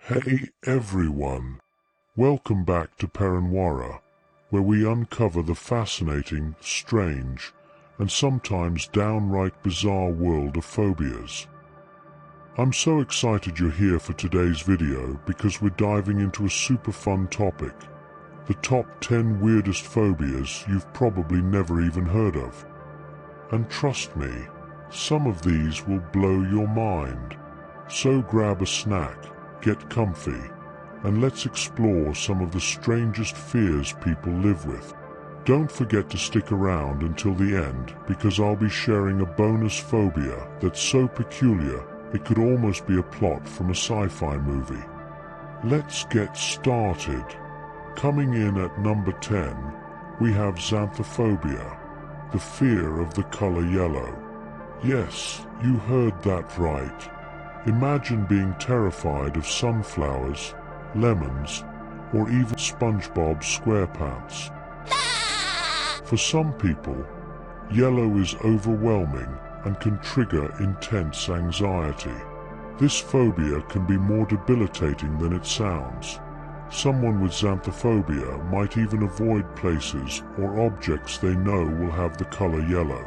Hey everyone! Welcome back to Perenwara, where we uncover the fascinating, strange, and sometimes downright bizarre world of phobias. I'm so excited you're here for today's video because we're diving into a super fun topic, the top 10 weirdest phobias you've probably never even heard of. And trust me, some of these will blow your mind. So grab a snack, get comfy, and let's explore some of the strangest fears people live with. Don't forget to stick around until the end because I'll be sharing a bonus phobia that's so peculiar it could almost be a plot from a sci-fi movie. Let's get started. Coming in at number 10, we have xanthophobia, the fear of the color yellow. Yes, you heard that right. Imagine being terrified of sunflowers, lemons, or even SpongeBob SquarePants. For some people, yellow is overwhelming and can trigger intense anxiety. This phobia can be more debilitating than it sounds. Someone with xanthophobia might even avoid places or objects they know will have the color yellow.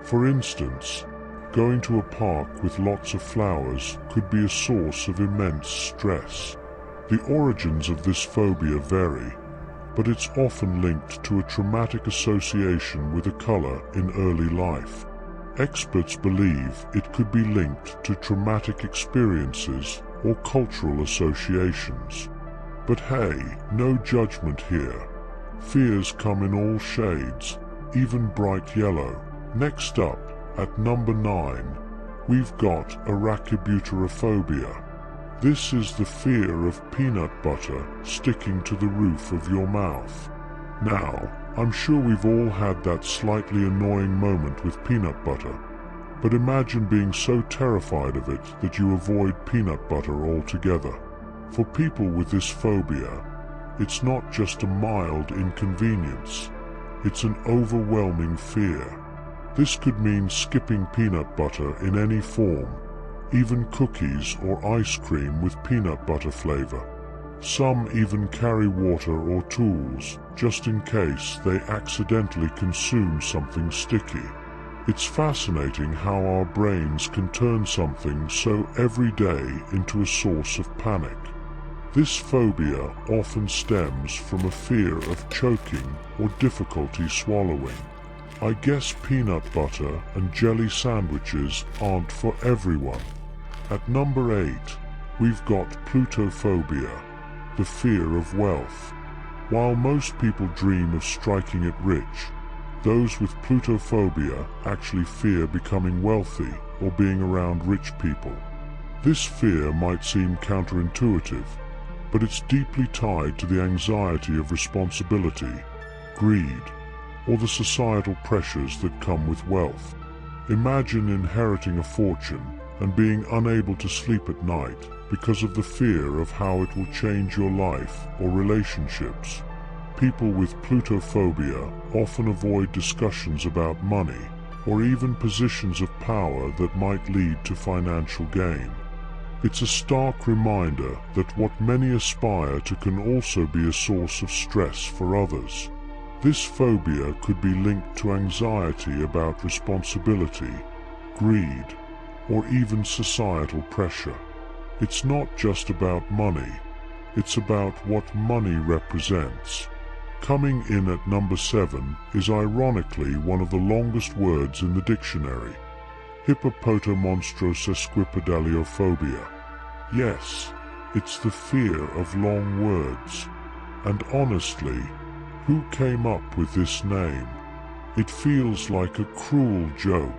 For instance, going to a park with lots of flowers could be a source of immense stress. The origins of this phobia vary, but it's often linked to a traumatic association with a color in early life. Experts believe it could be linked to traumatic experiences or cultural associations. But hey, no judgment here. Fears come in all shades, even bright yellow. Next up, at number 9, we've got arachibutyrophobia. This is the fear of peanut butter sticking to the roof of your mouth. Now, I'm sure we've all had that slightly annoying moment with peanut butter, but imagine being so terrified of it that you avoid peanut butter altogether. For people with this phobia, it's not just a mild inconvenience, it's an overwhelming fear. This could mean skipping peanut butter in any form, even cookies or ice cream with peanut butter flavor. Some even carry water or tools, just in case they accidentally consume something sticky. It's fascinating how our brains can turn something so everyday into a source of panic. This phobia often stems from a fear of choking or difficulty swallowing. I guess peanut butter and jelly sandwiches aren't for everyone. At number 8, we've got plutophobia, the fear of wealth. While most people dream of striking it rich, those with plutophobia actually fear becoming wealthy or being around rich people. This fear might seem counterintuitive, but it's deeply tied to the anxiety of responsibility, greed, or the societal pressures that come with wealth. Imagine inheriting a fortune and being unable to sleep at night because of the fear of how it will change your life or relationships. People with plutophobia often avoid discussions about money or even positions of power that might lead to financial gain. It's a stark reminder that what many aspire to can also be a source of stress for others. This phobia could be linked to anxiety about responsibility, greed, or even societal pressure. It's not just about money, it's about what money represents. Coming in at number 7 is ironically one of the longest words in the dictionary, hippopotomonstrosesquipedaliophobia. Yes, it's the fear of long words. And honestly, who came up with this name? It feels like a cruel joke.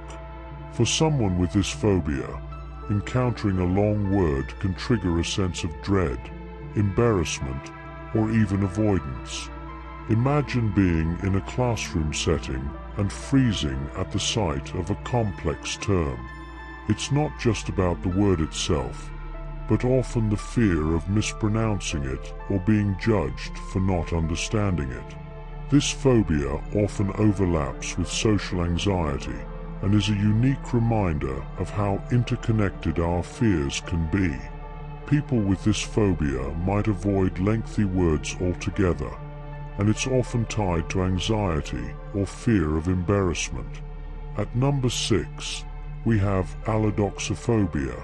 For someone with this phobia, encountering a long word can trigger a sense of dread, embarrassment, or even avoidance. Imagine being in a classroom setting and freezing at the sight of a complex term. It's not just about the word itself, but often the fear of mispronouncing it or being judged for not understanding it. This phobia often overlaps with social anxiety and is a unique reminder of how interconnected our fears can be. People with this phobia might avoid lengthy words altogether, and it's often tied to anxiety or fear of embarrassment. At number 6, we have allodoxophobia,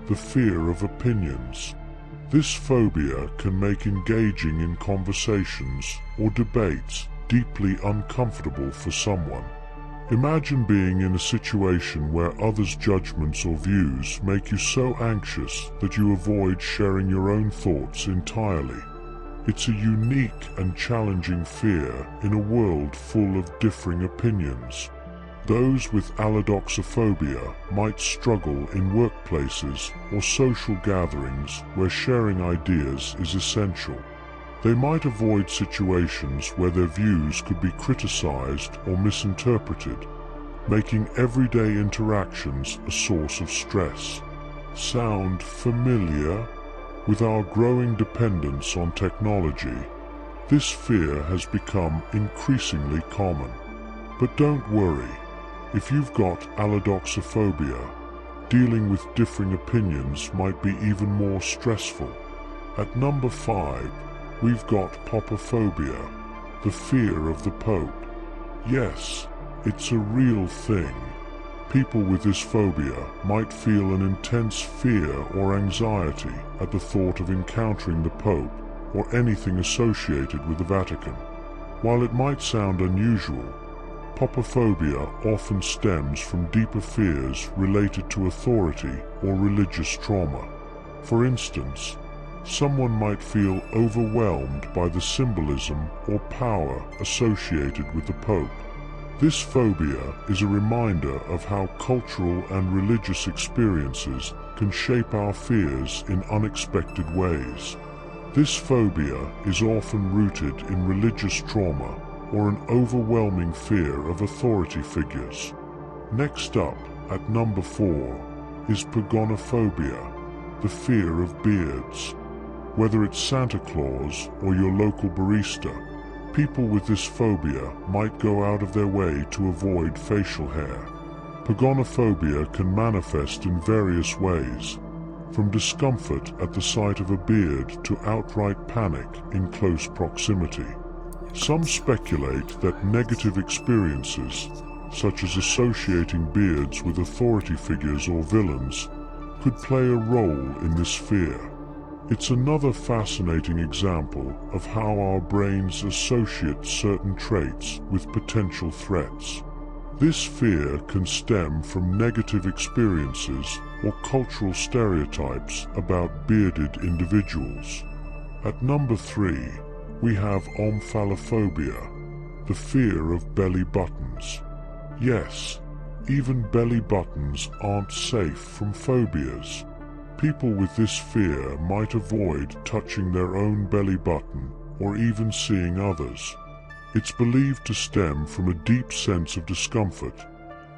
the fear of opinions. This phobia can make engaging in conversations or debates deeply uncomfortable for someone. Imagine being in a situation where others' judgments or views make you so anxious that you avoid sharing your own thoughts entirely. It's a unique and challenging fear in a world full of differing opinions. Those with allodoxophobia might struggle in workplaces or social gatherings where sharing ideas is essential. They might avoid situations where their views could be criticized or misinterpreted, making everyday interactions a source of stress. Sound familiar? With our growing dependence on technology, this fear has become increasingly common. But don't worry, if you've got allodoxophobia, dealing with differing opinions might be even more stressful. At number 5, we've got popophobia, the fear of the Pope. Yes, it's a real thing. People with this phobia might feel an intense fear or anxiety at the thought of encountering the Pope or anything associated with the Vatican. While it might sound unusual, popophobia often stems from deeper fears related to authority or religious trauma. For instance, someone might feel overwhelmed by the symbolism or power associated with the Pope. This phobia is a reminder of how cultural and religious experiences can shape our fears in unexpected ways. This phobia is often rooted in religious trauma or an overwhelming fear of authority figures. Next up, at number 4, is pogonophobia, the fear of beards. Whether it's Santa Claus or your local barista, people with this phobia might go out of their way to avoid facial hair. Pogonophobia can manifest in various ways, from discomfort at the sight of a beard to outright panic in close proximity. Some speculate that negative experiences, such as associating beards with authority figures or villains, could play a role in this fear. It's another fascinating example of how our brains associate certain traits with potential threats. This fear can stem from negative experiences or cultural stereotypes about bearded individuals. At number 3, we have omphalophobia, the fear of belly buttons. Yes, even belly buttons aren't safe from phobias. People with this fear might avoid touching their own belly button or even seeing others. It's believed to stem from a deep sense of discomfort,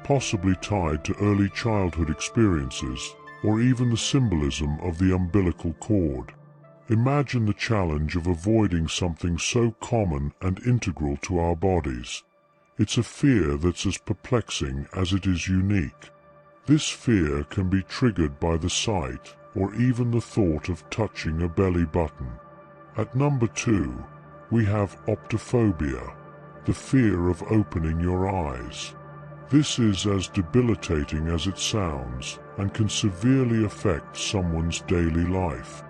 possibly tied to early childhood experiences or even the symbolism of the umbilical cord. Imagine the challenge of avoiding something so common and integral to our bodies. It's a fear that's as perplexing as it is unique. This fear can be triggered by the sight or even the thought of touching a belly button. At number 2, we have optophobia, the fear of opening your eyes. This is as debilitating as it sounds and can severely affect someone's daily life.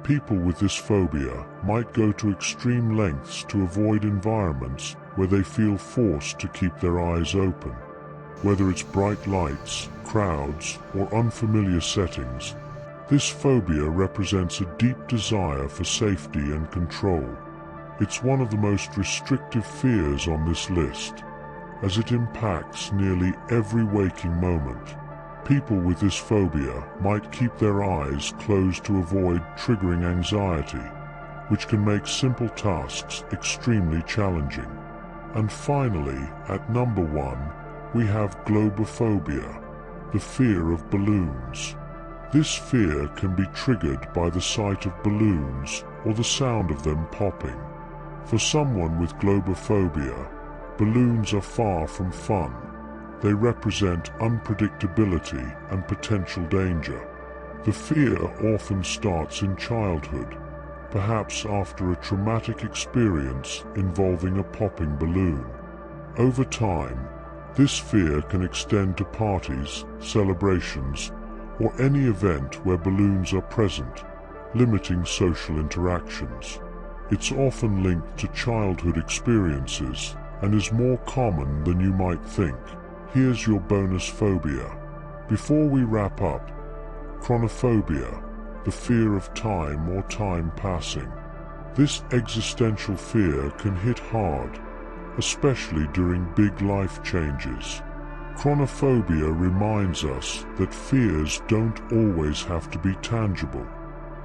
People with this phobia might go to extreme lengths to avoid environments where they feel forced to keep their eyes open. Whether it's bright lights, crowds, or unfamiliar settings, this phobia represents a deep desire for safety and control. It's one of the most restrictive fears on this list, as it impacts nearly every waking moment. People with this phobia might keep their eyes closed to avoid triggering anxiety, which can make simple tasks extremely challenging. And finally, at number 1, we have globophobia, the fear of balloons. This fear can be triggered by the sight of balloons or the sound of them popping. For someone with globophobia, balloons are far from fun. They represent unpredictability and potential danger. The fear often starts in childhood, perhaps after a traumatic experience involving a popping balloon. Over time, this fear can extend to parties, celebrations, or any event where balloons are present, limiting social interactions. It's often linked to childhood experiences and is more common than you might think. Here's your bonus phobia. Before we wrap up, chronophobia, the fear of time or time passing. This existential fear can hit hard, especially during big life changes. Chronophobia reminds us that fears don't always have to be tangible.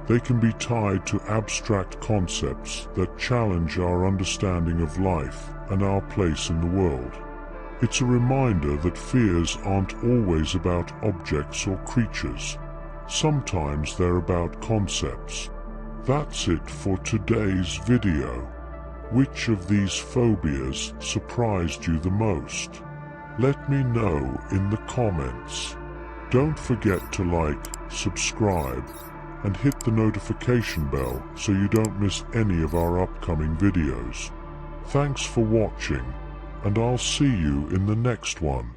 They can be tied to abstract concepts that challenge our understanding of life and our place in the world. It's a reminder that fears aren't always about objects or creatures. Sometimes they're about concepts. That's it for today's video. Which of these phobias surprised you the most? Let me know in the comments. Don't forget to like, subscribe, and hit the notification bell so you don't miss any of our upcoming videos. Thanks for watching, and I'll see you in the next one.